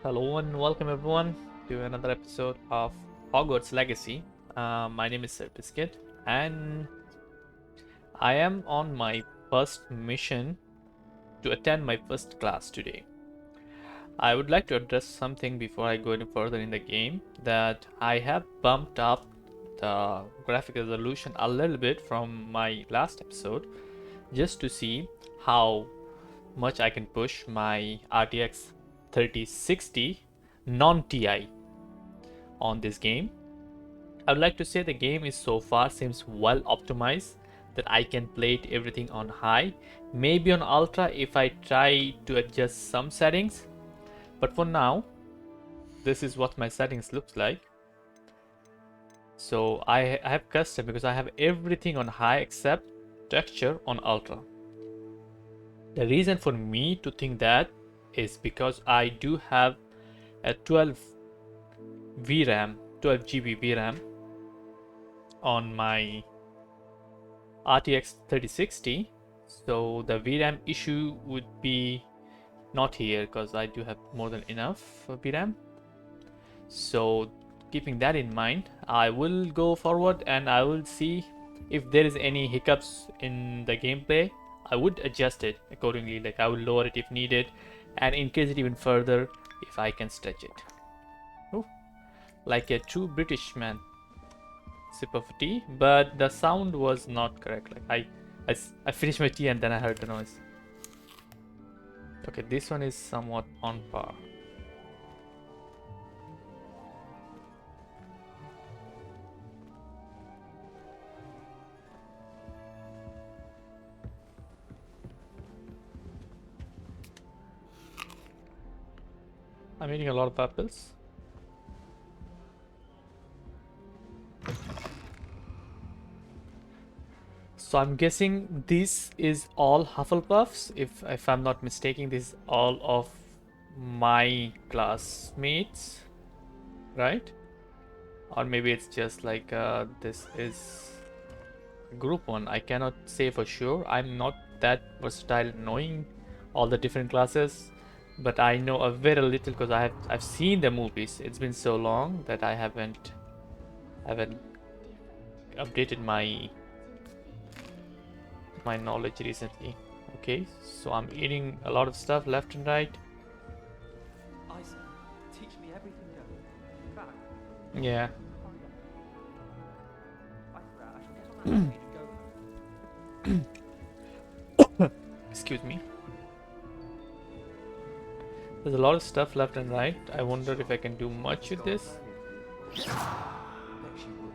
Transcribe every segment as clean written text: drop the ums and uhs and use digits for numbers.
Hello and welcome everyone to another episode of Hogwarts Legacy. My name is Sir Biscuit and I am on my first mission to attend my first class today. I would like to address something before I go any further in the game, that I have bumped up the graphic resolution a little bit from my last episode just to see how much I can push my RTX 3060 non-TI on this game. I would like to say the game is so far seems well optimized that I can play it everything on high, maybe on ultra if I try to adjust some settings, but for now this is what my settings looks like. So I have custom because I have everything on high except texture on ultra. The reason for me to think that is because I do have a 12 GB VRAM on my RTX 3060, so the VRAM issue would be not here because I do have more than enough VRAM. So keeping that in mind, I will go forward and I will see if there is any hiccups in the gameplay. I would adjust it accordingly, like I will lower it if needed and increase it even further if I can stretch it. Ooh, like a true British man. Sip of tea, but the sound was not correct. Like I finished my tea and then I heard the noise. Okay, this one is somewhat on par. I'm eating a lot of apples. So I'm guessing this is all Hufflepuffs. If I'm not mistaken, this is all of my classmates, right? Or maybe it's just like this is group one. I cannot say for sure. I'm not that versatile knowing all the different classes, but I know a very little because I've seen the movies. It's been so long that I haven't updated my knowledge recently. Okay, so I'm eating a lot of stuff left and right. Isaac, teach me everything you know. Back. Yeah. Excuse me. There's a lot of stuff left and right. I wonder if I can do much with this. Bet she would.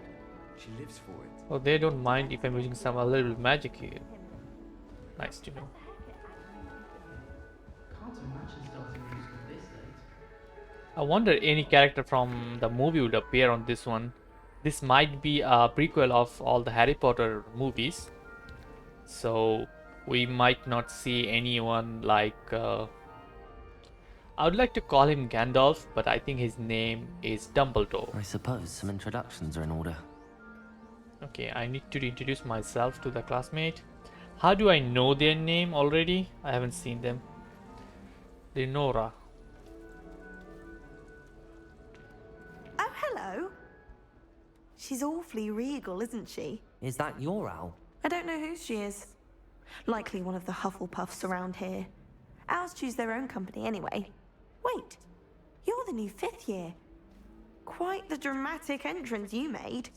She lives for it. Oh, they don't mind if I'm using some a little magic here. Nice to know. Can't imagine starting music this late. I wonder any character from the movie would appear on this one. This might be a prequel of all the Harry Potter movies, so we might not see anyone like I would like to call him Gandalf, but I think his name is Dumbledore. I suppose some introductions are in order. Okay, I need to introduce myself to the classmate. How do I know their name already? I haven't seen them. Lenora. Oh, hello. She's awfully regal, isn't she? Is that your owl? I don't know who she is. Likely one of the Hufflepuffs around here. Owls choose their own company anyway. Wait, you're the new 5th year. Quite the dramatic entrance you made.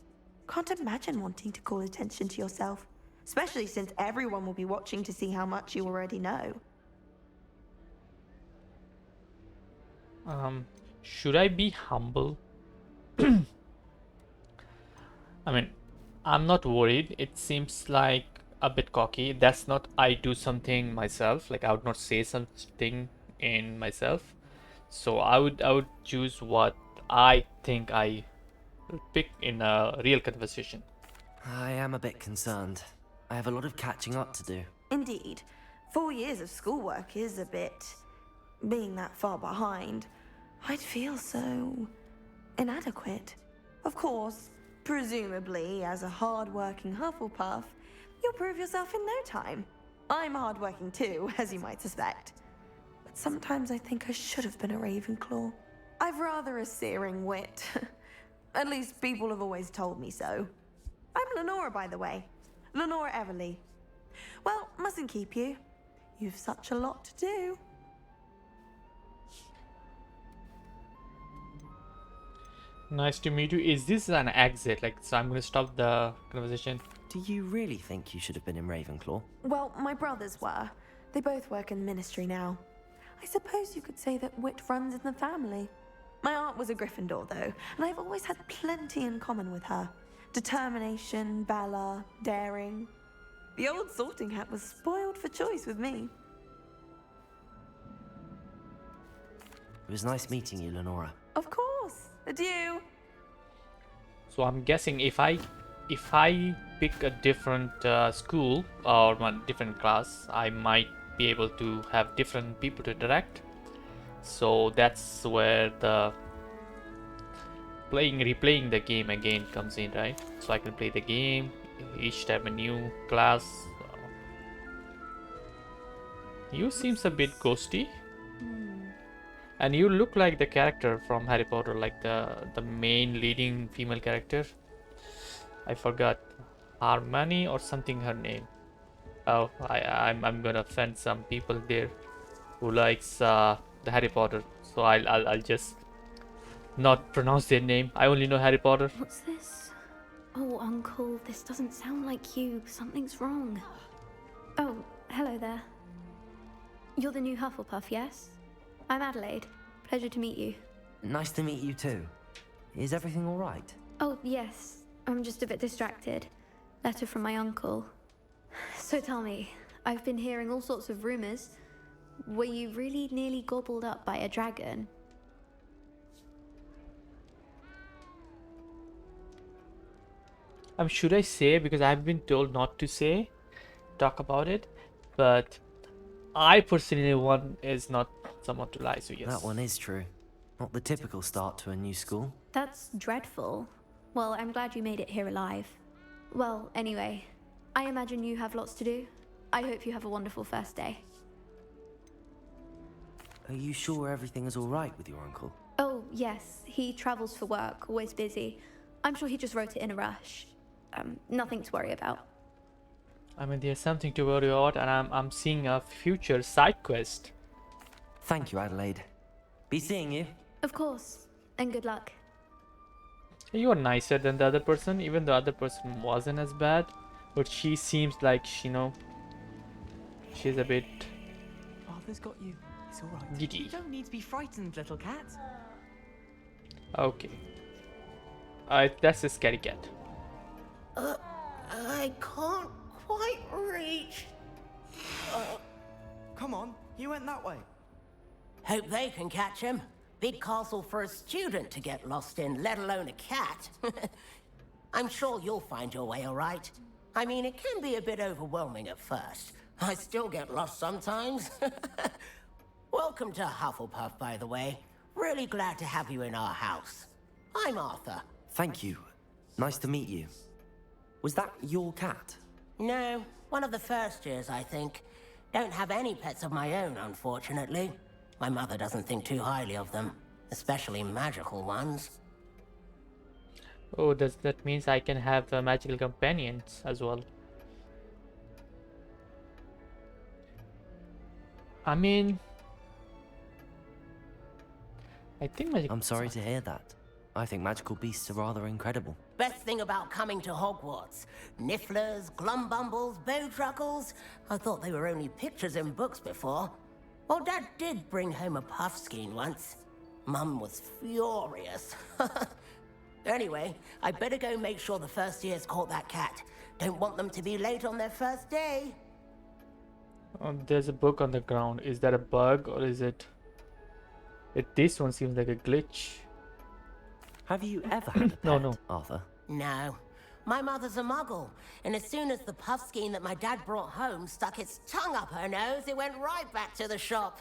Can't imagine wanting to call attention to yourself, especially since everyone will be watching to see how much you already know. Should I be humble? I mean, I'm not worried. It seems like a bit cocky. That's not I do something myself. Like I would not say something in myself. So I would choose what I think I will pick in a real conversation. I am a bit concerned. I have a lot of catching up to do. Indeed, 4 years of schoolwork is a bit... being that far behind, I'd feel so... inadequate. Of course, presumably, as a hard-working Hufflepuff, you'll prove yourself in no time. I'm hard-working too, as you might suspect. Sometimes I think I should have been a Ravenclaw. I've rather a searing wit. At least people have always told me so. I'm Lenora, by the way. Lenora Everly. Well, mustn't keep you. You've such a lot to do. Nice to meet you. Is this an exit? Like, so I'm gonna stop the conversation. Do you really think you should have been in Ravenclaw? Well, my brothers were. They both work in ministry now. I suppose you could say that wit runs in the family. My aunt was a Gryffindor, though, and I've always had plenty in common with her. Determination, valor, daring. The old sorting hat was spoiled for choice with me. It was nice meeting you, Lenora. Of course. Adieu. So I'm guessing if I pick a different school or a different class, I might be able to have different people to interact. So that's where the replaying the game again comes in, right? So I can play the game each time a new class. You seems a bit ghosty. And you look like the character from Harry Potter, like the main leading female character. I forgot, Hermione or something her name. Oh, I'm gonna offend some people there who likes the Harry Potter, so I'll just not pronounce their name. I only know Harry Potter. What's this? Oh, Uncle, this doesn't sound like you. Something's wrong. Oh, hello there. You're the new Hufflepuff, yes? I'm Adelaide. Pleasure to meet you. Nice to meet you too. Is everything all right? Oh, yes. I'm just a bit distracted. Letter from my uncle. So tell me, I've been hearing all sorts of rumors. Were you really nearly gobbled up by a dragon? Should I say, because I've been told not to talk about it, but I personally one is not someone to lie, so yes. That one is true. Not the typical start to a new school. That's dreadful. Well, I'm glad you made it here alive. Well, anyway, I imagine you have lots to do. I hope you have a wonderful first day. Are you sure everything is all right with your uncle? Oh, yes. He travels for work, always busy. I'm sure he just wrote it in a rush. Nothing to worry about. I mean, there's something to worry about, and I'm seeing a future side quest. Thank you, Adelaide. Be seeing you. Of course. And good luck. You are nicer than the other person, even the other person wasn't as bad, but she seems like she's a bit Arthur's got you. It's all right. giddy. You don't need to be frightened, little cat. Okay. That's a scary cat. I can't quite reach. Come on, you went that way. Hope they can catch him. Big castle for a student to get lost in, let alone a cat. I'm sure you'll find your way all right. I mean, it can be a bit overwhelming at first. I still get lost sometimes. Welcome to Hufflepuff, by the way. Really glad to have you in our house. I'm Arthur. Thank you. Nice to meet you. Was that your cat? No, one of the first years, I think. Don't have any pets of my own, unfortunately. My mother doesn't think too highly of them, especially magical ones. Oh, that means I can have magical companions as well. I mean, I think magic. I'm sorry to hear that. I think magical beasts are rather incredible. Best thing about coming to Hogwarts. Nifflers, glumbumbles, bowtruckles. I thought they were only pictures in books before. Well, Dad did bring home a puffskein once. Mum was furious. Anyway, I better go make sure the first years caught that cat. Don't want them to be late on their first day. There's a book on the ground. Is that a bug or is it? This one seems like a glitch. Have you ever had a pet, No. Arthur? No. My mother's a muggle, and as soon as the puffskein that my dad brought home stuck its tongue up her nose, it went right back to the shop.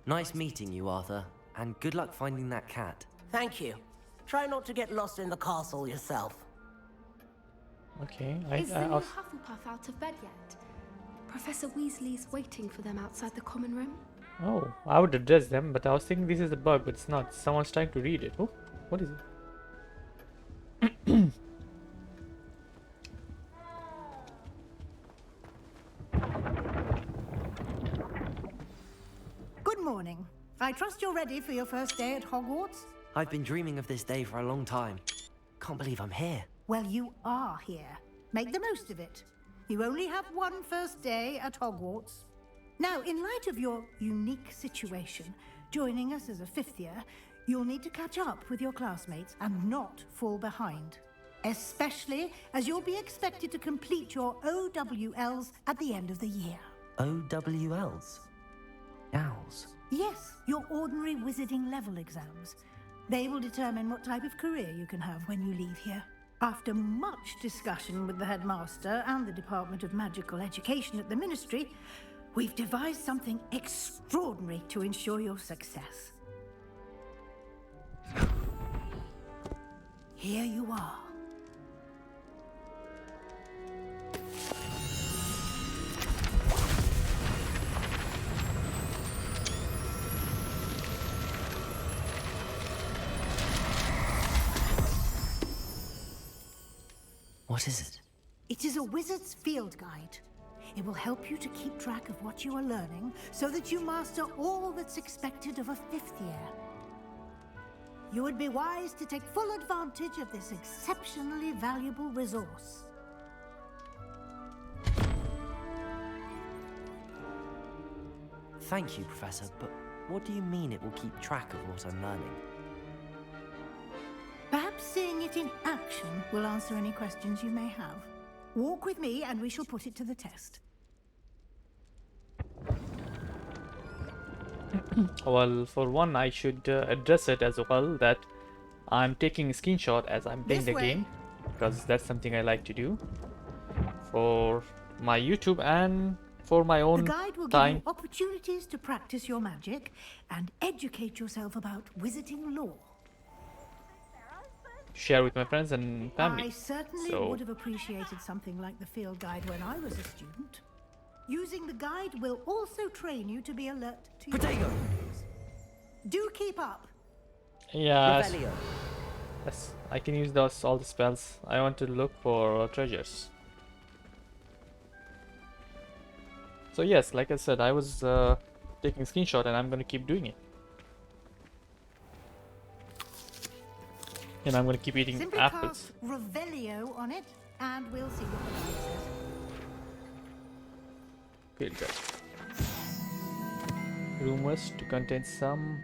Nice meeting you, Arthur. And good luck finding that cat. Thank you. Try not to get lost in the castle yourself. Okay, Is the new Hufflepuff out of bed yet? Professor Weasley's waiting for them outside the common room. Oh, I would address them, but I was thinking this is a bug, but it's not. Someone's trying to read it. Oh, what is it? Good morning. I trust you're ready for your first day at Hogwarts? I've been dreaming of this day for a long time. Can't believe I'm here. Well, you are here. Make the most of it. You only have one first day at Hogwarts. Now, in light of your unique situation, joining us as a fifth year, you'll need to catch up with your classmates and not fall behind. Especially as you'll be expected to complete your OWLs at the end of the year. OWLs? Owls? Yes, your ordinary wizarding level exams. They will determine what type of career you can have when you leave here. After much discussion with the headmaster and the Department of Magical Education at the Ministry, we've devised something extraordinary to ensure your success. Here you are. What is it? It is a wizard's field guide. It will help you to keep track of what you are learning so that you master all that's expected of a fifth year. You would be wise to take full advantage of this exceptionally valuable resource. Thank you, Professor, but what do you mean it will keep track of what I'm learning? Perhaps seeing it in action will answer any questions you may have. Walk with me and we shall put it to the test. Well, for one, I should address it as well that I'm taking a screenshot as I'm playing This the way. game, because that's something I like to do for my YouTube and for my The own guide will give time. you opportunities to practice your magic and educate yourself about wizarding lore. Share with my friends and family. I certainly So- would have appreciated something like the field guide when I was a student. Using the guide will also train you to be alert to your Potato! surroundings. Do keep up. Yeah, Revelio. yes, I can use all the spells. I want to look for treasures. So yes, like I said, I was taking a screenshot and I'm gonna keep doing it. And I'm gonna keep eating Simply apples. cast Revelio on it, and we'll see what the guide says. Field guide. Rumors to contain some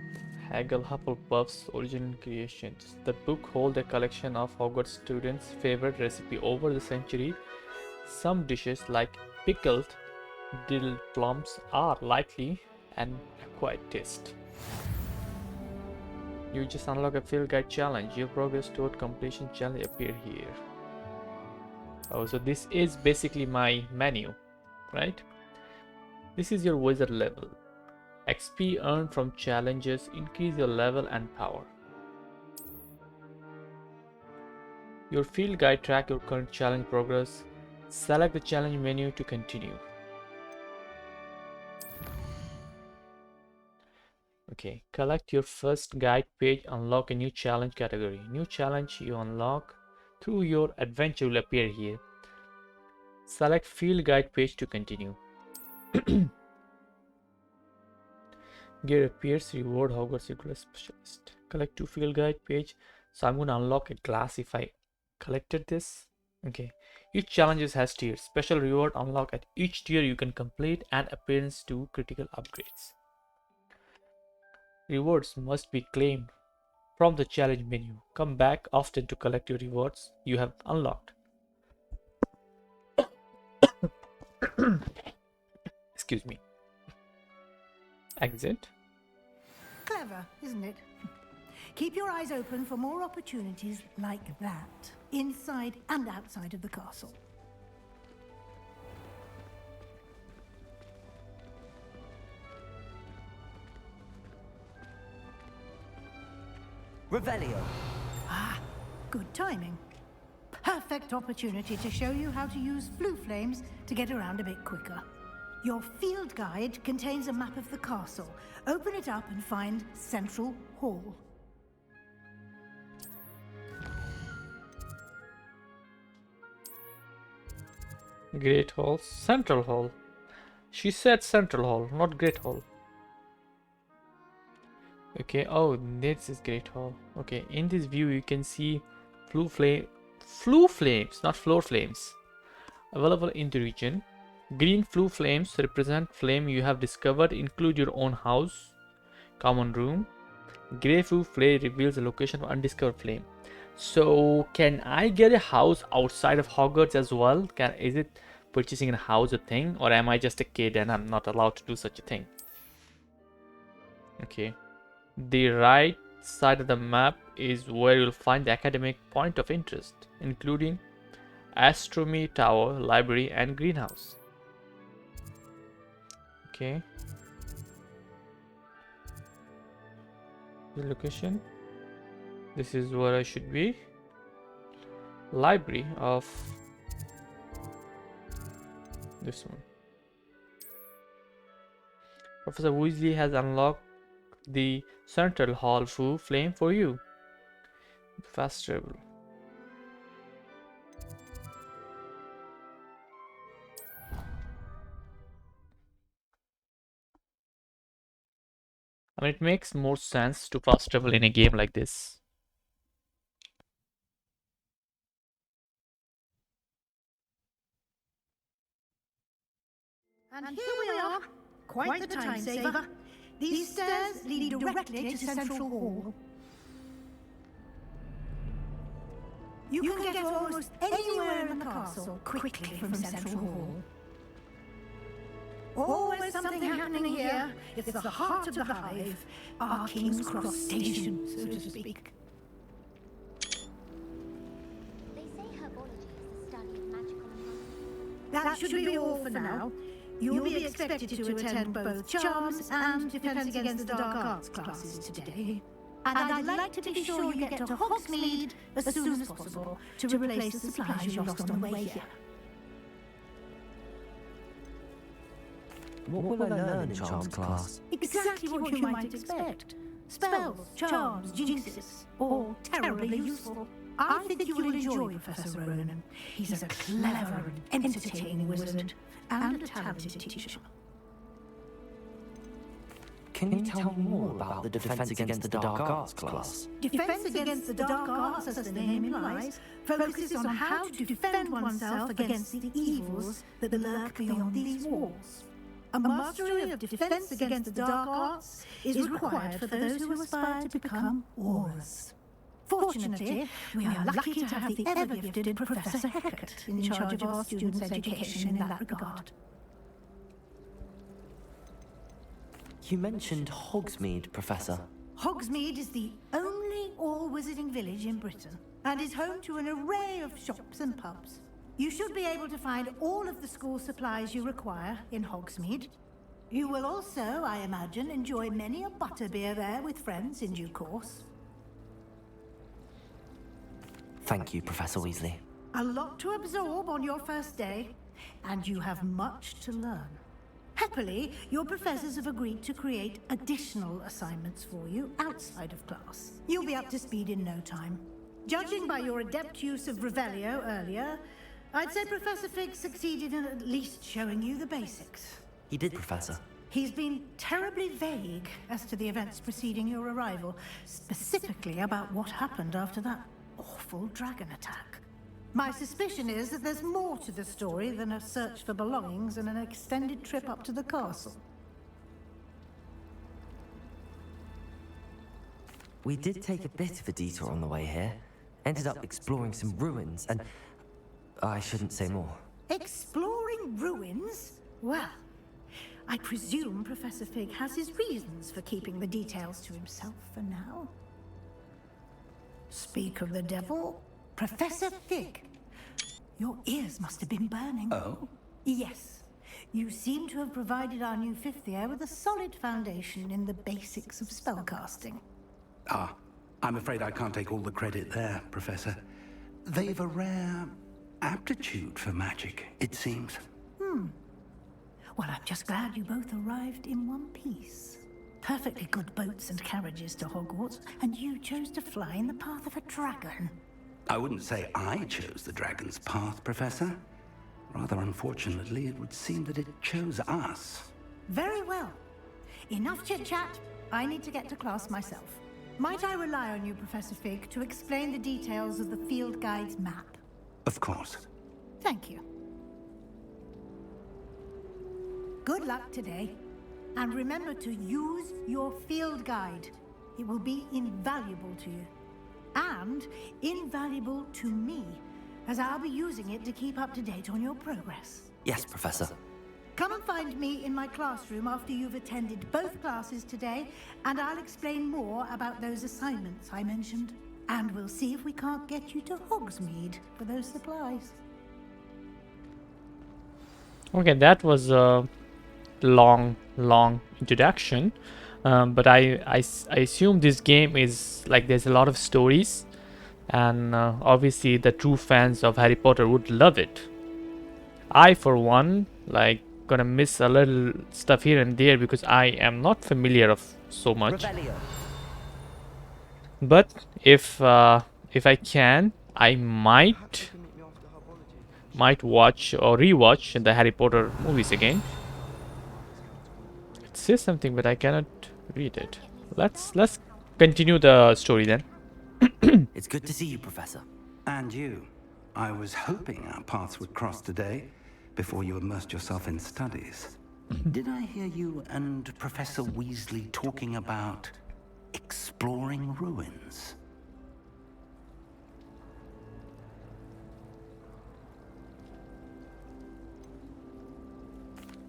Hagel Hufflepuff's original creations. The book holds a collection of Hogwarts students' favorite recipe over the century. Some dishes like pickled dill plums are likely an acquired taste. You just unlock a field guide challenge. Your progress toward completion challenge appear here. Oh, so this is basically my menu, right? This is your wizard level. XP earned from challenges increase your level and power. Your field guide track your current challenge progress. Select the challenge menu to continue. Okay, collect your first guide page, unlock a new challenge category. New challenge you unlock through your adventure will appear here. Select field guide page to continue. Gear appears, reward Hogwarts Secret Specialist. Collect 2 field guide page. So I'm going to unlock a class if I collected this. Okay. Each challenge has tiers. Special reward unlock at each tier you can complete and appearance to critical upgrades. Rewards must be claimed from the challenge menu. Come back often to collect your rewards you have unlocked. Excuse me. Exit. Clever, isn't it? Keep your eyes open for more opportunities like that, inside and outside of the castle. Revelio. Ah, good timing. Perfect opportunity to show you how to use blue flames to get around a bit quicker. Your field guide contains a map of the castle. Open it up and find Central Hall. Great Hall, Central Hall. She said Central Hall, not Great Hall. Okay, oh, this is Great Hall. Okay, in this view you can see flue flames, not floor flames, available in the region. Green flue flames represent flame you have discovered, include your own house, common room. Grey flue flame reveals the location of undiscovered flame. So can I get a house outside of Hogwarts as well? Is it purchasing a house a thing, or am I just a kid and I'm not allowed to do such a thing? Okay, the right side of the map is where you'll find the academic point of interest, including astronomy tower, library, and greenhouse. Okay, the location. This is where I should be. Library of this one. Professor Weasley has unlocked the Central Hall flue flame for you. Fast travel. I mean, it makes more sense to fast travel in a game like this. And here we are. Quite the time saver. These stairs lead directly to Central Hall. You can get almost anywhere in the castle quickly from Central Hall. Always something happening here. It's the heart of the hive, our King's Cross station, so to speak. They say herbology is the study of magical plants. That should be all for now. You'll be expected to attend both Charms and Defense Against the Dark Arts classes today. And I'd like to be sure you get to Hogsmeade as soon as possible to replace the supplies you lost on the way here. What will I learn in Charms class? Exactly what you might expect. Spells, charms, jinxes, all terribly useful. I think you'll enjoy Professor Ronan. He's a clever and entertaining wizard, and a talented teacher. Can you tell me more about the Defense Against the Dark Arts class? Defense Against the Dark Arts, as the name implies, focuses on how to defend oneself against the evils that lurk beyond these walls. A mastery of Defense Against the Dark Arts is required for those who aspire to become Aurors. Fortunately, we are lucky to have the ever-gifted Professor Hecat in charge of our students' education in that regard. You mentioned Hogsmeade, Professor. Hogsmeade is the only all-wizarding village in Britain, and is home to an array of shops and pubs. You should be able to find all of the school supplies you require in Hogsmeade. You will also, I imagine, enjoy many a butterbeer there with friends in due course. Thank you, Professor Weasley. A lot to absorb on your first day, and you have much to learn. Happily, your professors have agreed to create additional assignments for you outside of class. You'll be up to speed in no time. Judging by your adept use of Revelio earlier, I'd say Professor Fig succeeded in at least showing you the basics. He did, Professor. He's been terribly vague as to the events preceding your arrival, specifically about what happened after that awful dragon attack. My suspicion is that there's more to the story than a search for belongings and an extended trip up to the castle. We did take a bit of a detour on the way here. Ended up exploring some ruins and... I shouldn't say more. Exploring ruins? Well, I presume Professor Fig has his reasons for keeping the details to himself for now. Speak of the devil, Professor Fig. Your ears must have been burning. Oh? Yes. You seem to have provided our new fifth year with a solid foundation in the basics of spellcasting. Ah, I'm afraid I can't take all the credit there, Professor. They've a rare aptitude for magic, it seems. Well, I'm just glad you both arrived in one piece. Perfectly good boats and carriages to Hogwarts, and you chose to fly in the path of a dragon. I wouldn't say I chose the dragon's path, Professor. Rather unfortunately, it would seem that it chose us. Very well. Enough chit-chat. I need to get to class myself. Might I rely on you, Professor Fig, to explain the details of the field guide's map? Of course. Thank you. Good luck today. And remember to use your field guide. It will be invaluable to you. And invaluable to me, as I'll be using it to keep up to date on your progress. Yes, Professor. Come and find me in my classroom after you've attended both classes today, and I'll explain more about those assignments I mentioned. And we'll see if we can't get you to Hogsmeade for those supplies. Okay, that was a long introduction. But I assume this game is like there's a lot of stories, and obviously the true fans of Harry Potter would love it. I, for one, like gonna miss a little stuff here and there because I am not familiar of so much. Revelio. But if I can, I might watch or rewatch the Harry Potter movies again. It says something, but I cannot read it. Let's continue the story then. It's good to see you, Professor. And you. I was hoping our paths would cross today, before you immersed yourself in studies. Did I hear you and Professor Weasley talking about exploring ruins?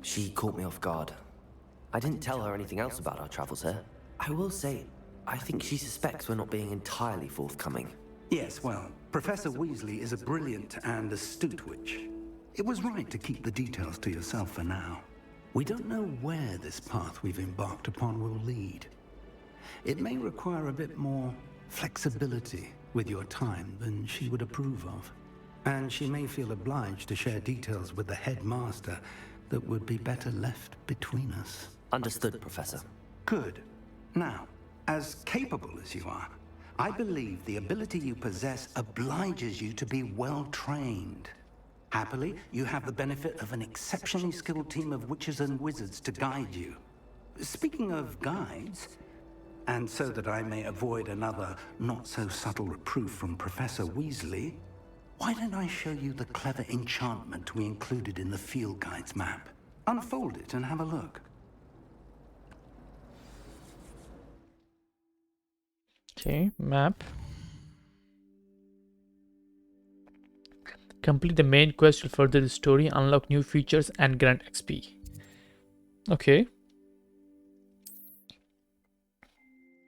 She caught me off guard. I didn't tell her anything else about our travels here. I will say, I think she suspects we're not being entirely forthcoming. Yes, well, Professor Weasley is a brilliant and astute witch. It was right to keep the details to yourself for now. We don't know where this path we've embarked upon will lead. It may require a bit more flexibility with your time than she would approve of. And she may feel obliged to share details with the headmaster that would be better left between us. Understood, Professor. Good. Now, as capable as you are, I believe the ability you possess obliges you to be well trained. Happily, you have the benefit of an exceptionally skilled team of witches and wizards to guide you. Speaking of guides, and so that I may avoid another not-so-subtle reproof from Professor Weasley, why don't I show you the clever enchantment we included in the field guide's map? Unfold it and have a look. Okay, map. Complete the main quest to further the story, unlock new features, and grant XP. Okay.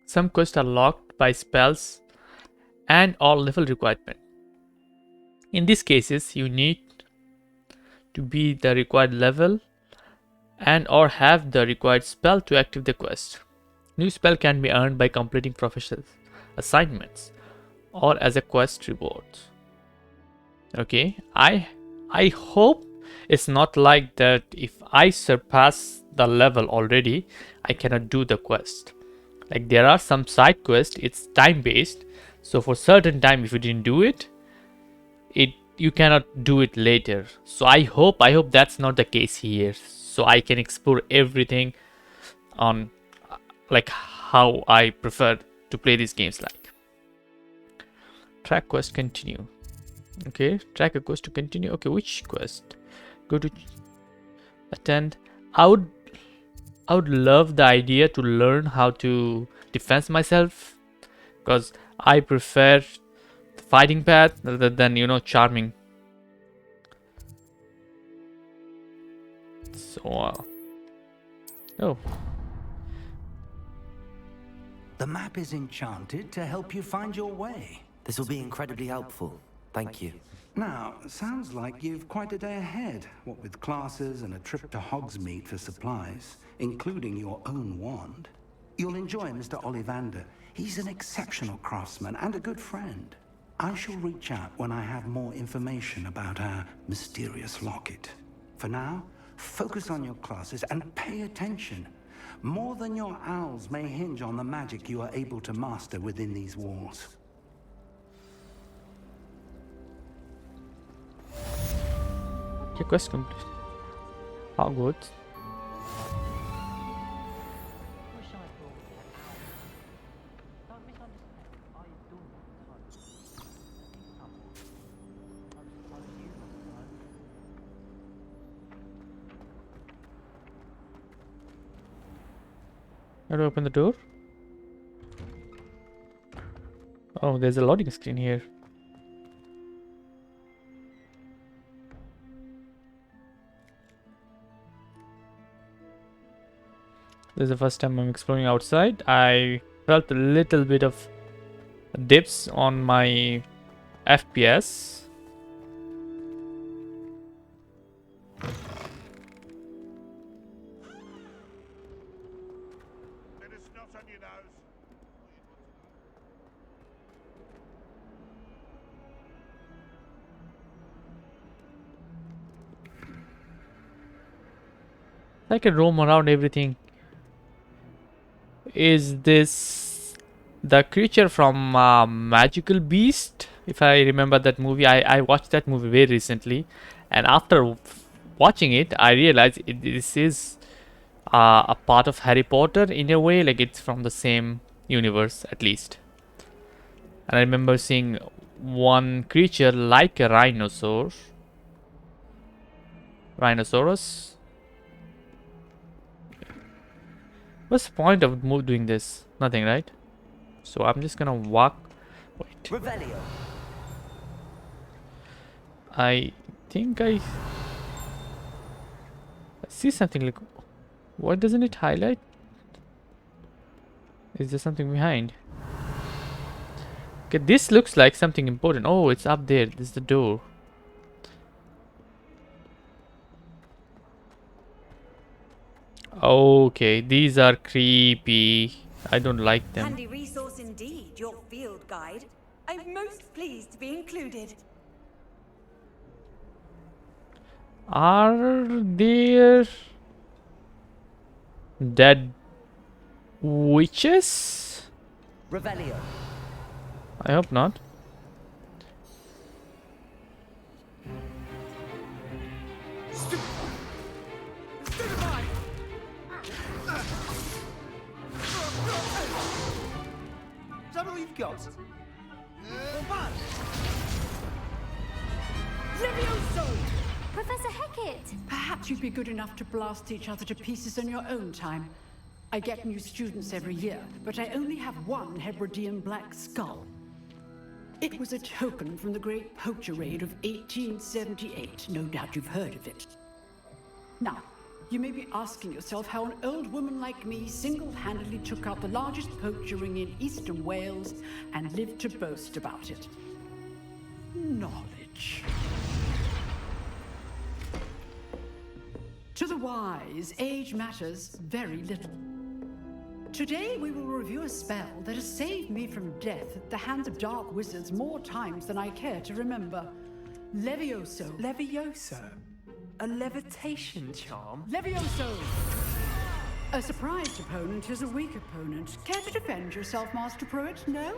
Some quests are locked by spells and or level requirement. In these cases, you need to be the required level and or have the required spell to activate the quest. New spell can be earned by completing professional assignments or as a quest reward. Okay, I hope it's not like that if I surpass the level already, I cannot do the quest. Like there are some side quests, it's time based. So for certain time, if you didn't do it, you cannot do it later. So I hope that's not the case here. So I can explore everything on like how I prefer to play these games like. Track quest continue. Okay, track a quest to continue. Okay, which quest? Go to attend. I would love the idea to learn how to defend myself, because I prefer the fighting path rather than, you know, charming. So oh, The map is enchanted to help you find your way. This will be incredibly helpful. Thank you. Now, sounds like you've quite a day ahead, what with classes and a trip to Hogsmeade for supplies, including your own wand. You'll enjoy Mr. Ollivander. He's an exceptional craftsman and a good friend. I shall reach out when I have more information about our mysterious locket. For now, Focus on your classes and pay attention. More than your owls may hinge on the magic you are able to master within these walls. Okay, quest complete. Hogwarts. Wish I thought we had hours. Don't misunderstand. I adore my home. Be someone. I suppose you must know. How to open the door? Oh, there's a loading screen here. This is the first time I'm exploring outside. I felt a little bit of dips on my FPS. I can roam around everything. Is this the creature from Magical Beast? If I remember that movie, I watched that movie very recently, and after watching it, I realized this is a part of Harry Potter in a way, like it's from the same universe at least. And I remember seeing one creature like a rhinoceros. What's the point of doing this? Nothing, right? So I'm just gonna walk. Wait. Revelio. I think I see something like. Why doesn't it highlight? Is there something behind? Okay, this looks like something important. Oh, it's up there. This is the door. Okay, these are creepy. I don't like them. Handy resource indeed, your field guide. I'm most pleased to be included. Are there dead witches? Revelio. I hope not. Is that all you've got? Professor Hecat! Perhaps you'd be good enough to blast each other to pieces in your own time. I get new students every year, but I only have one Hebridean black skull. It was a token from the Great Poacher Raid of 1878. No doubt you've heard of it. Now, you may be asking yourself how an old woman like me single-handedly took out the largest poacher ring in eastern Wales and lived to boast about it. Knowledge. To the wise, age matters very little. Today we will review a spell that has saved me from death at the hands of dark wizards more times than I care to remember. Levioso. Levioso? A levitation charm? Levioso! A surprised opponent is a weak opponent. Care to defend yourself, Master Pruitt? No?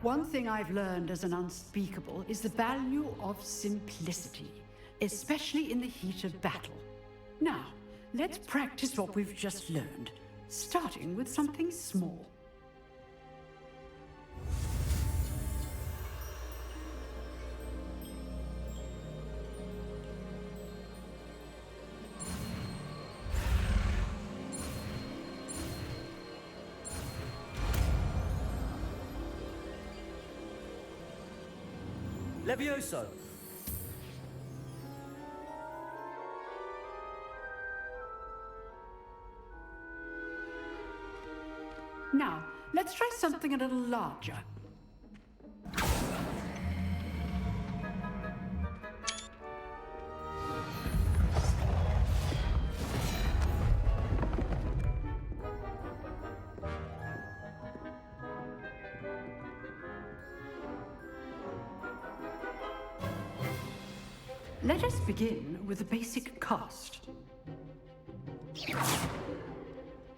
One thing I've learned as an unspeakable is the value of simplicity, especially in the heat of battle. Now, let's practice what we've just learned, starting with something small. Levioso. Now, let's try something a little larger. Let us begin with the basic cast.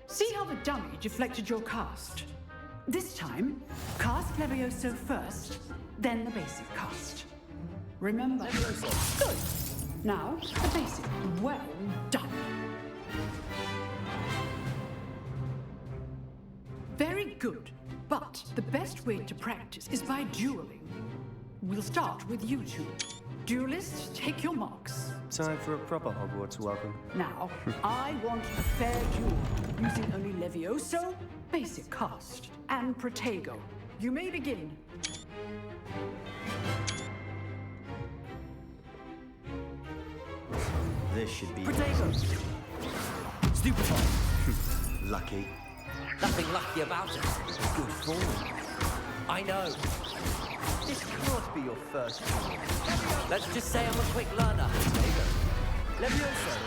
See how the dummy deflected your cast? This time, cast Levioso first, then the basic cast. Remember? Good. Now, the basic. Well done. Very good. But the best way to practice is by dueling. We'll start with you two. Duelists, take your marks. Time for a proper Hogwarts welcome. Now, I want a fair duel, using only Levioso, basic cast, and Protego. You may begin. This should be Protego! Stupefy! lucky. Nothing lucky about it. Good form. I know. This can't be your first duel. Let's just say I'm a quick learner. Levioso.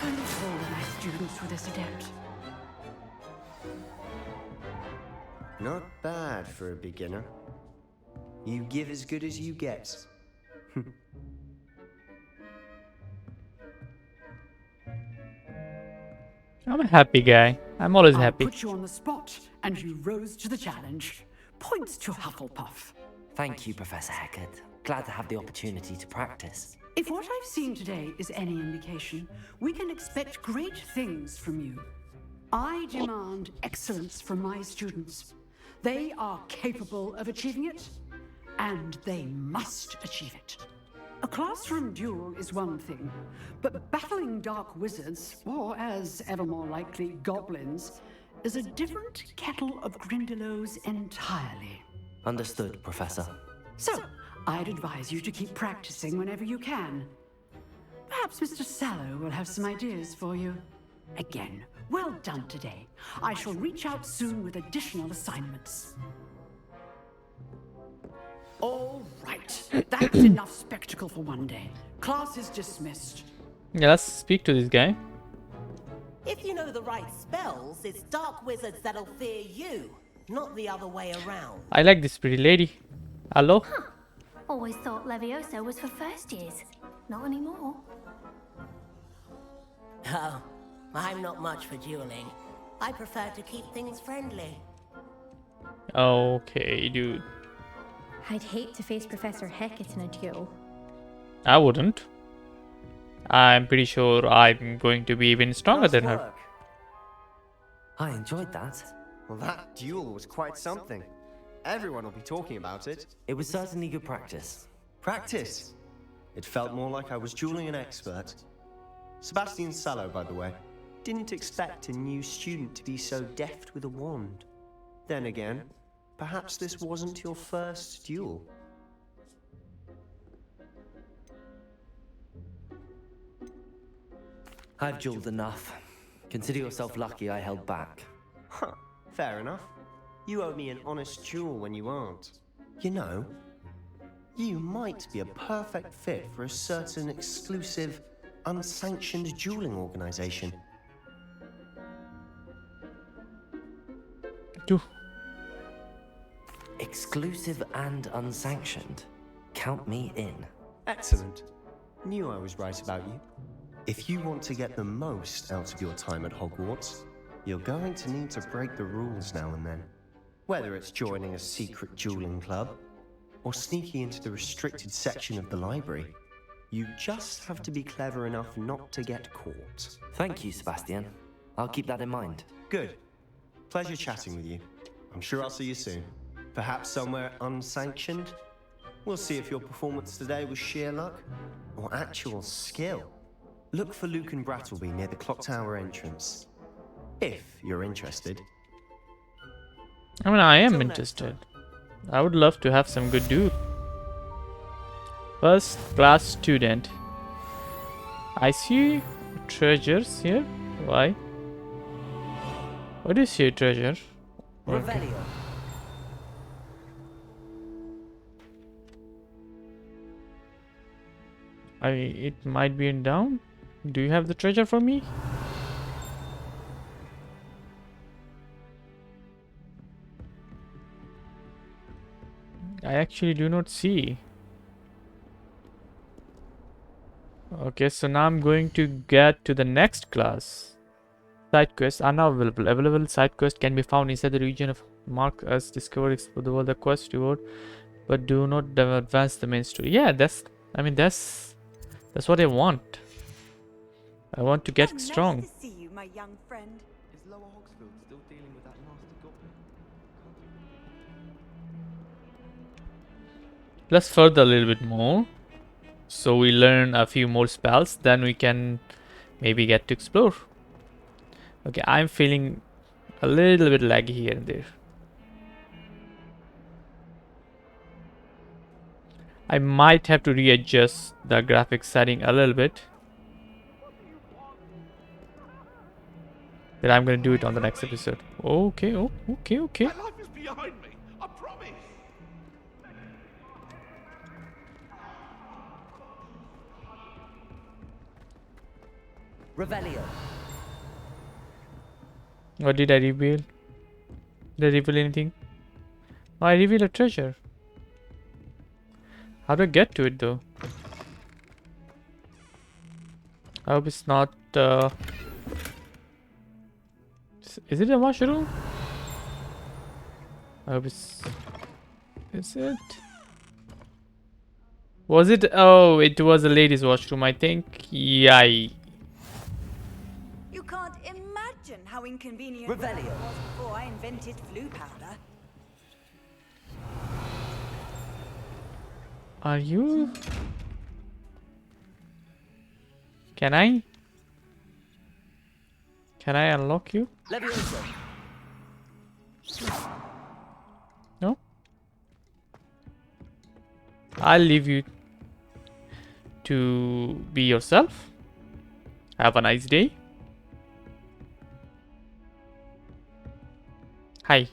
And all my students with this adept. Not bad for a beginner. You give as good as you get. I'm a happy guy. I'm always I happy. put you on the spot, and you rose to the challenge. Points to Hufflepuff. Thank you, Professor Hecat. Glad to have the opportunity to practice. If what I've seen today is any indication, we can expect great things from you. I demand excellence from my students. They are capable of achieving it, and they must achieve it. A classroom duel is one thing, but battling dark wizards, or as ever more likely, goblins, is a different kettle of Grindylows entirely. Understood, Professor. So, I'd advise you to keep practicing whenever you can. Perhaps Mr. Sallow will have some ideas for you. Again, well done today. I shall reach out soon with additional assignments. All right, that's enough spectacle for one day. Class is dismissed. Yeah, let's speak to this guy. If you know the right spells, it's dark wizards that'll fear you, not the other way around. I like this pretty lady. Hello? Huh. Always thought Levioso was for first years. Not anymore. Oh, I'm not much for dueling. I prefer to keep things friendly. Okay, dude. I'd hate to face Professor Hecat in a duel. I wouldn't. I'm pretty sure I'm going to be even stronger Nice than her. work. I enjoyed that. Well, that duel was quite something. Everyone will be talking about it. It was certainly good practice. Practice. It felt more like I was dueling an expert. Sebastian Sallow, by the way. Didn't expect a new student to be so deft with a wand. Then again, perhaps this wasn't your first duel. I've dueled enough. Consider yourself lucky I held back. Huh, fair enough. You owe me an honest duel when you aren't. You know, you might be a perfect fit for a certain exclusive, unsanctioned dueling organization. Dude. Exclusive and unsanctioned. Count me in. Excellent. Knew I was right about you. If you want to get the most out of your time at Hogwarts, you're going to need to break the rules now and then. Whether it's joining a secret dueling club, or sneaking into the restricted section of the library, you just have to be clever enough not to get caught. Thank you, Sebastian. I'll keep that in mind. Good. Pleasure chatting with you. I'm sure I'll see you soon. Perhaps somewhere unsanctioned? We'll see if your performance today was sheer luck, or actual skill. Look for Luke and Brattleby near the clock tower entrance. If you're interested. I mean, I am interested. I would love to have some good dude. First class student. I see treasures here. Why? What is your treasure? Revelio. It might be down. Do you have the treasure for me? I actually do not see. Okay, so now I'm going to get to the next class. Side quests are now available. Available side quests can be found inside the region of mark as discover, explore the world, the quest reward, but do not advance the main story. Yeah, that's what I want. I want to get strong. Nice to see you, my young friend. Is Lower Hogsfield still dealing with that nasty goblin? Let's further a little bit more. So we learn a few more spells, then we can maybe get to explore. Okay, I'm feeling a little bit laggy here and there. I might have to readjust the graphics setting a little bit. But I'm gonna do it on the next episode. Okay, okay. My life is behind me, I promise. Revelio. What did I reveal? Did I reveal anything? Oh, I revealed a treasure. How do I get to it though? I hope it's not is it a mushroom? I hope it's... Is it? Was it? Oh, it was a ladies' washroom, I think. Yay. You can't imagine how inconvenient it was before I invented flu powder. Are you? Can I unlock you? No? I'll leave you to be yourself. Have a nice day. Hi.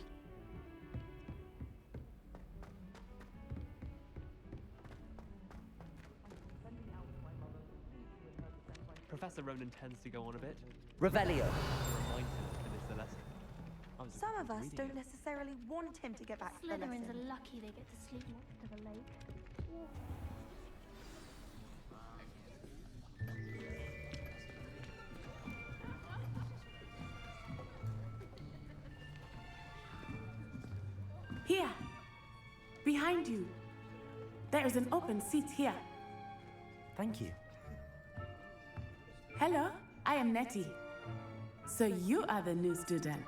Professor Ronan tends to go on a bit. Revelio. Some of us don't necessarily want him to get back to the Slytherins lesson. are lucky they get to sleep next to the lake. Here, behind you. There is an open seat here. Thank you. Hello, I am Nettie. So you are the new student.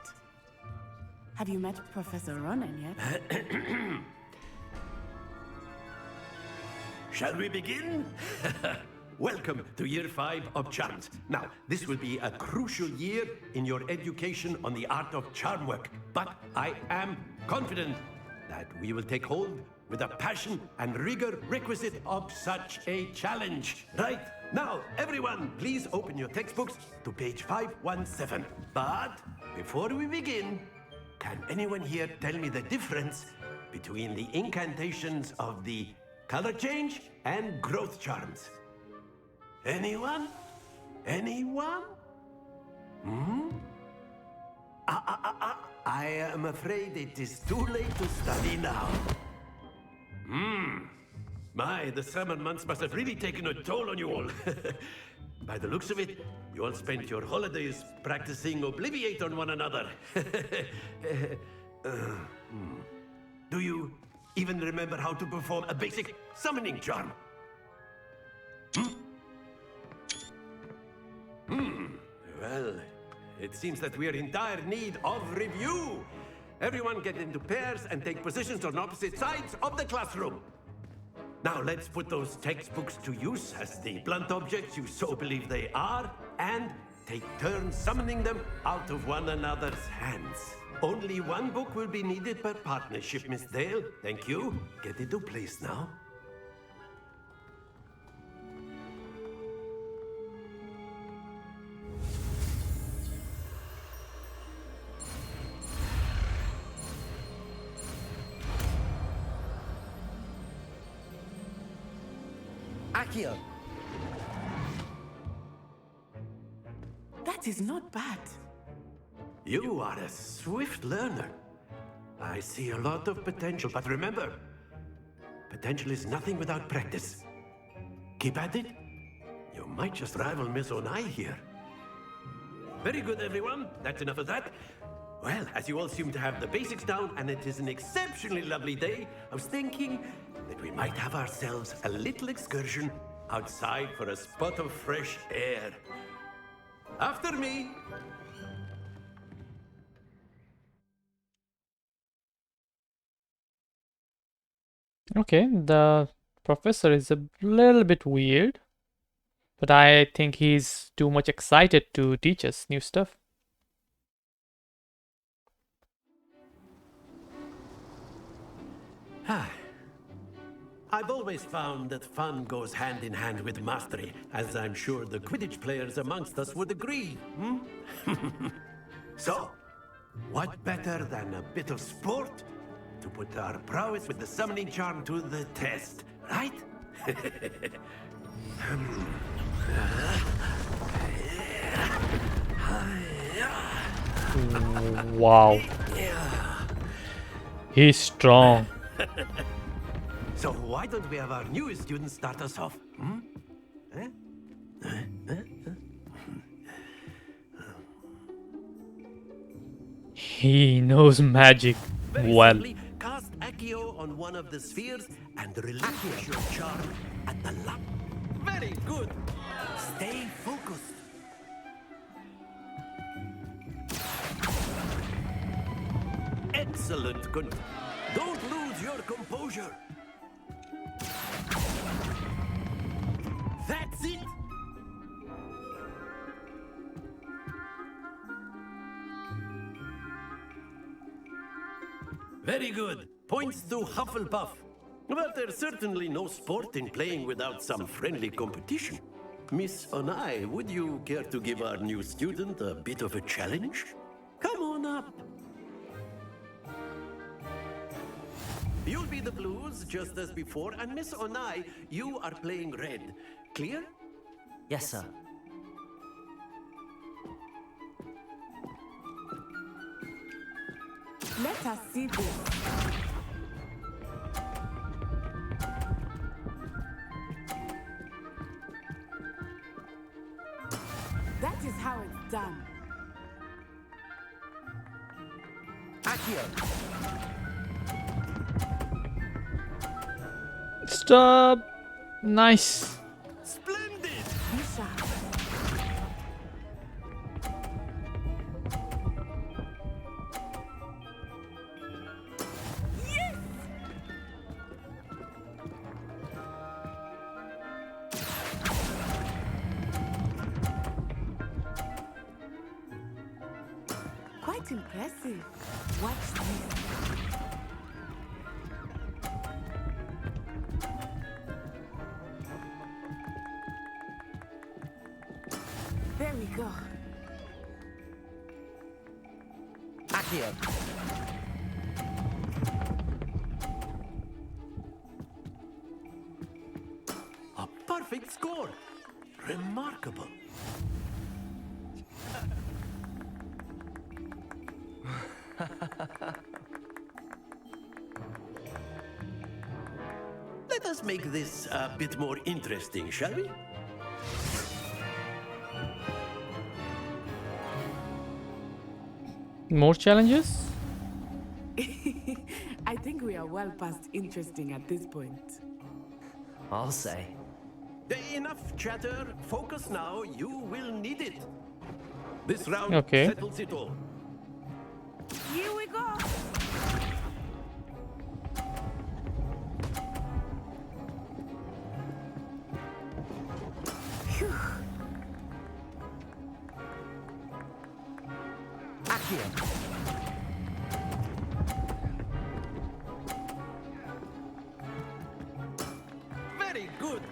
Have you met Professor Ronan yet? Shall we begin? Welcome to Year 5 of Charms. Now, this will be a crucial year in your education on the art of charm work. But I am confident that we will take hold with the passion and rigor requisite of such a challenge. Right? Now, everyone, please open your textbooks to page 517. But before we begin, can anyone here tell me the difference between the incantations of the color change and growth charms? Anyone? Anyone? I am afraid it is too late to study now. My, the summer months must have really taken a toll on you all. By the looks of it, you all spent your holidays practicing Obliviate on one another. Do you even remember how to perform a basic summoning charm? Well, it seems that we are in dire need of review. Everyone get into pairs and take positions on opposite sides of the classroom. Now let's put those textbooks to use as the blunt objects you so believe they are, and take turns summoning them out of one another's hands. Only one book will be needed per partnership, Miss Dale. Thank you. Get into place now. Accio. That is not bad. You are a swift learner. I see a lot of potential, but remember, potential is nothing without practice. Keep at it, You might just rival Miss Onai here. Very good, everyone. That's enough of that. Well, as you all seem to have the basics down, and it is an exceptionally lovely day, I was thinking that we might have ourselves a little excursion outside for a spot of fresh air. After me. Okay, the professor is a little bit weird, but I think he's too much excited to teach us new stuff. I've always found that fun goes hand in hand with mastery, as I'm sure the Quidditch players amongst us would agree. So, what better than a bit of sport to put our prowess with the summoning charm to the test, right? Wow. He's strong. So why don't we have our newest student start us off? He knows magic well. Simply cast Accio on one of the spheres and relinquish your charm at the lap. Very good. Stay focused. Excellent. Good. Don't lose your composure. That's it. Very good. Points to Hufflepuff. But there's certainly no sport in playing without some friendly competition. Miss Onai, would you care to give our new student a bit of a challenge? Come on up. You'll be the blues, just as before, and Miss Onai, you are playing red. Clear? Yes, sir. Let us see this. That is how it's done. Accio. Stop. Nice. Splendid. Misha. Yes! Quite impressive. Watch this. There we go. Accio. A perfect score. Remarkable. Let us make this a bit more interesting, shall we? More challenges? I think we are well past interesting at this point. I'll say. Enough chatter. Focus now. You will need it. This round Okay. settles it all. Here we go! Accio. Very good.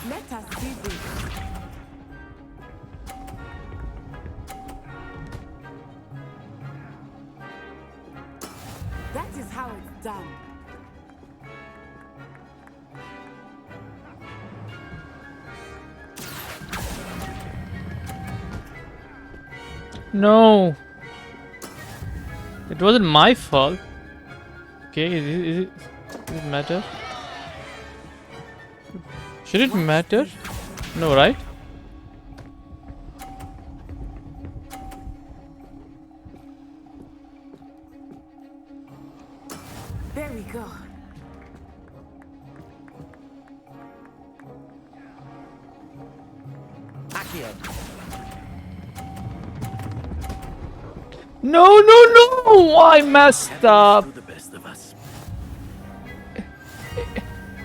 Let us see this. That is how it's done. No. It wasn't my fault. Okay, does it matter? Should it matter? No, right? There we go. Accio. No, no, no! I messed up. To the best of us.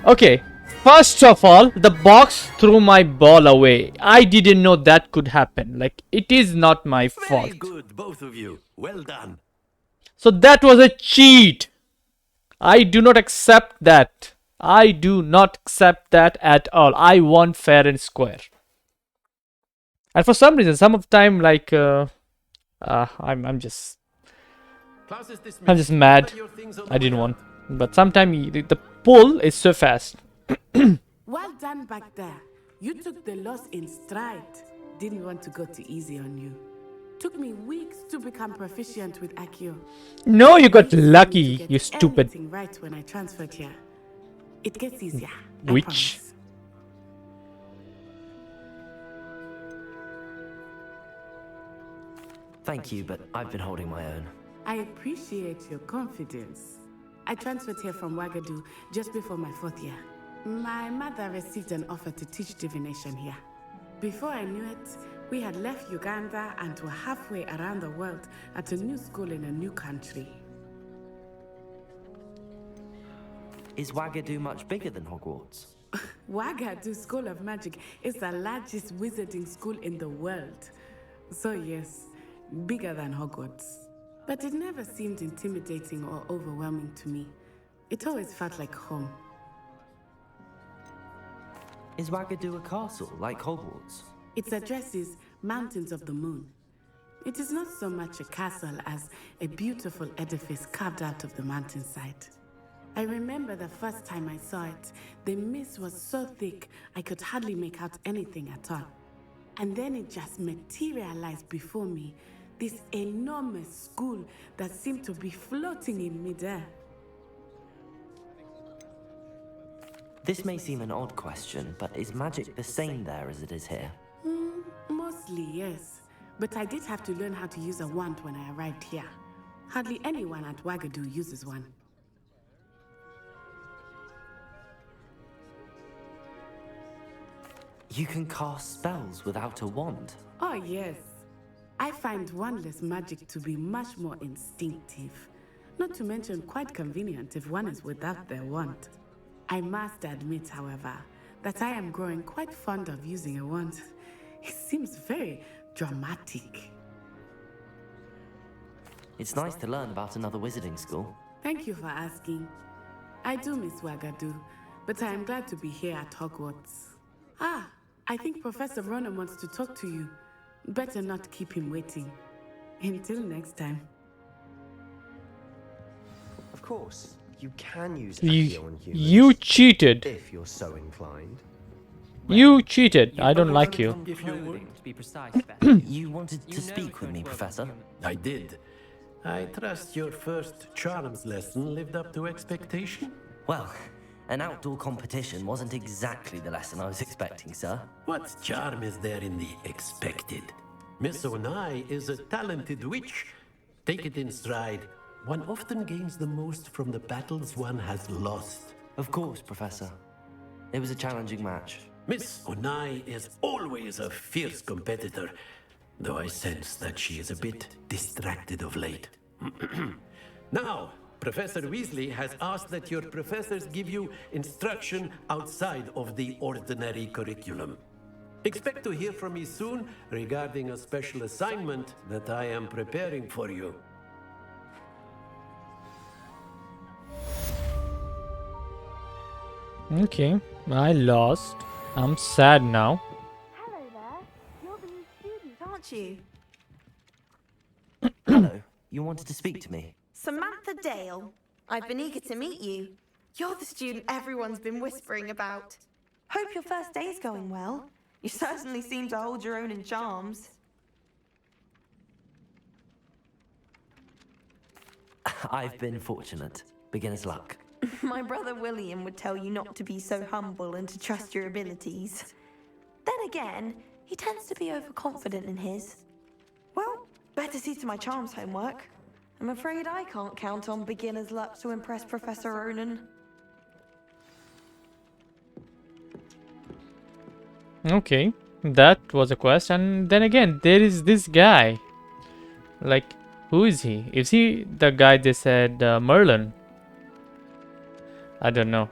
Okay, first of all, the box threw my ball away. I didn't know that could happen. Like, it is not my fault. Very good, both of you. Well done. So that was a cheat. I do not accept that. I do not accept that at all. I want fair and square. And for some reason, some of the time, like, I'm just mad. I didn't want, but sometimes the pull is so fast. Well done back there. You took the loss in stride. Didn't want to go too easy on you. Took me weeks to become proficient with Accio. No, you got lucky, you stupid. Everything right when I transferred here. It gets easier. Which? Thank you, but I've been holding my own. I appreciate your confidence. I transferred here from Wagadu just before my 4th year. My mother received an offer to teach divination here. Before I knew it, we had left Uganda and were halfway around the world at a new school in a new country. Is Wagadu much bigger than Hogwarts? Wagadu School of Magic is the largest wizarding school in the world. So yes, bigger than Hogwarts. But it never seemed intimidating or overwhelming to me. It always felt like home. Is Wagadu a castle, like Hogwarts? Its address is Mountains of the Moon. It is not so much a castle as a beautiful edifice carved out of the mountainside. I remember the first time I saw it, the mist was so thick I could hardly make out anything at all. And then it just materialized before me, this enormous school that seemed to be floating in midair. This may seem an odd question, but is magic the same there as it is here? Mostly, yes. But I did have to learn how to use a wand when I arrived here. Hardly anyone at Wagadu uses one. You can cast spells without a wand? Oh, yes. I find wandless magic to be much more instinctive. Not to mention quite convenient if one is without their wand. I must admit, however, that I am growing quite fond of using a wand. It seems very dramatic. It's nice to learn about another wizarding school. Thank you for asking. I do miss Wagadu, but I am glad to be here at Hogwarts. Ah, I think Professor Ronan wants to talk to you. Better not keep him waiting. Until next time. Of course, you can use You- Accio on humans. you cheated. If you're so inclined. You cheated. I don't like you. If you would. To be precise, You wanted to speak with me, Professor? I did. I trust your first charms lesson lived up to expectation? Well, an outdoor competition wasn't exactly the lesson I was expecting, sir. What charm is there in the expected? Miss Onai is a talented witch. Take it in stride. One often gains the most from the battles one has lost. Of course, Professor. It was a challenging match. Miss Onai is always a fierce competitor, though I sense that she is a bit distracted of late. Now, Professor Weasley has asked that your professors give you instruction outside of the ordinary curriculum. Expect to hear from me soon regarding a special assignment that I am preparing for you. Okay, I lost. I'm sad now. Hello there. You're the new student, aren't you? Hello, you wanted to speak to me? Samantha Dale. I've been eager to meet you. You're the student everyone's been whispering about. Hope your first day's going well. You certainly seem to hold your own in charms. I've been fortunate. Beginner's luck. My brother William would tell you not to be so humble and to trust your abilities. Then again, he tends to be overconfident in his. Well, better see to my charms homework. I'm afraid I can't count on beginner's luck to impress Professor Ronan. Okay, that was a quest. And then again, there is this guy. Like, who is he? Is he the guy they said Merlin? I don't know.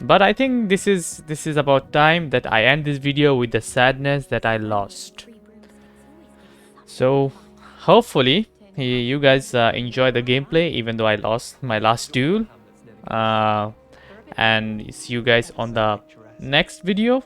But I think this is about time that I end this video with the sadness that I lost. So hopefully you guys enjoy the gameplay, even though I lost my last duel. And see you guys on the next video.